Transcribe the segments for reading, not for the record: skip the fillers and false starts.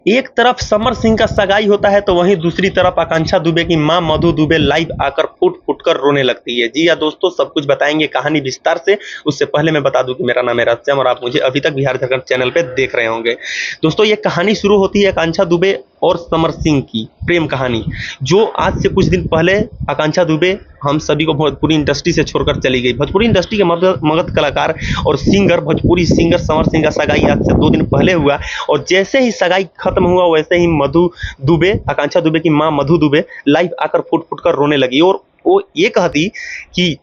एक तरफ समर सिंह का सगाई होता है तो वहीं दूसरी तरफ आकांक्षा दुबे की मां मधु दुबे लाइव आकर फूट-फूट कर रोने लगती है। जी हाँ दोस्तों, सब कुछ बताएंगे कहानी विस्तार से। उससे पहले मैं बता दूं कि मेरा नाम है राजश्याम और आप मुझे अभी तक बिहार झारखंड चैनल पे देख रहे होंगे। दोस्तों, ये कहानी शुरू होती है आकांक्षा दुबे और समर सिंह की प्रेम कहानी, जो आज से कुछ दिन पहले आकांक्षा दुबे हम सभी को भोजपुरी इंडस्ट्री से छोड़कर चली गई। भोजपुरी इंडस्ट्री के मगध कलाकार और सिंगर, भोजपुरी सिंगर समर सिंह का सगाई आज से 2 दिन पहले हुआ और जैसे ही सगाई खत्म हुआ वैसे ही मधु दुबे, आकांक्षा दुबे की मां मधु दुबे लाइव आकर फुट-फुट कर रोने लगी और वो ये कहती कि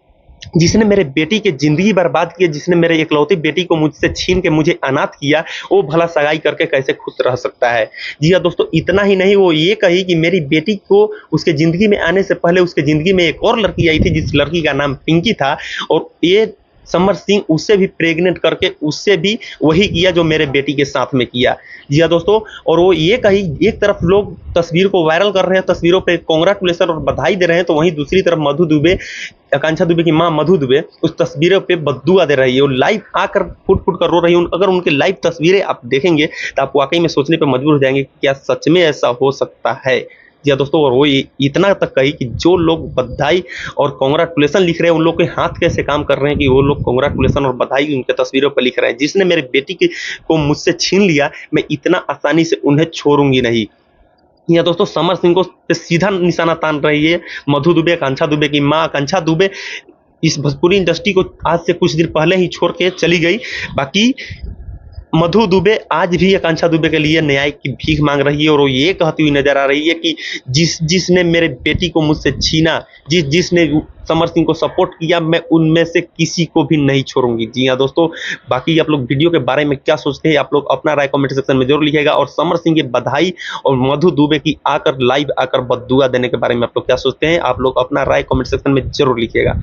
जिसने मेरे बेटी की जिंदगी बर्बाद की, जिसने मेरे इकलौती बेटी को मुझसे छीन के मुझे अनाथ किया, वो भला सगाई करके कैसे खुश रह सकता है। जी हाँ दोस्तों, इतना ही नहीं, वो ये कही कि मेरी बेटी को उसके जिंदगी में आने से पहले उसके जिंदगी में एक और लड़की आई थी जिस लड़की का नाम पिंकी था और ये समर सिंह उससे भी प्रेग्नेंट करके उससे भी वही किया जो मेरे बेटी के साथ में किया। जी हाँ दोस्तों, और वो ये कही, एक तरफ लोग तस्वीर को वायरल कर रहे हैं, तस्वीरों पे कांग्रेचुलेशन और बधाई दे रहे हैं, तो वहीं दूसरी तरफ मधु दुबे, आकांक्षा दुबे की मां मधु दुबे उस तस्वीरों पे बद्दुआ दे रही है और लाइव आकर फुट-फुट कर रो रही है। अगर उनके लाइव तस्वीरें आप देखेंगे तो आप वाकई में सोचने पे मजबूर हो जाएंगे कि क्या सच में ऐसा हो सकता है। जी हाँ दोस्तों, और वो इतना तक कही कि जो लोग बधाई और कांग्रेचुलेशन लिख रहे हैं उन लोग के हाथ कैसे काम कर रहे हैं कि वो लोग कांग्रेचुलेशन और बधाई उनके तस्वीरों पर लिख रहे हैं। जिसने मेरे बेटी को मुझसे छीन लिया, मैं इतना आसानी से उन्हें छोड़ूंगी नहीं। या दोस्तों, समर सिंह को पे सीधा निशाना तान रही है मधु दुबे, आकांक्षा दुबे की मां आकांक्षा दुबे। इस भोजपुरी इंडस्ट्री को आज से कुछ दिन पहले ही छोड़ के चली गई। बाकी मधु दुबे आज भी आकांक्षा दुबे के लिए न्याय की भीख मांग रही है और वो ये कहती हुई नजर आ रही है कि जिसने मेरे बेटी को मुझसे छीना, जिसने समर सिंह को सपोर्ट किया, मैं उनमें से किसी को भी नहीं छोड़ूंगी। जी हाँ दोस्तों, बाकी आप लोग वीडियो के बारे में क्या सोचते हैं, आप लोग अपना राय कमेंट सेक्शन में जरूर लिखिएगा और समर सिंह की बधाई और मधु दुबे की लाइव आकर बद्दुआ देने के बारे में आप लोग क्या सोचते हैं, आप लोग अपना राय कमेंट सेक्शन में जरूर लिखिएगा।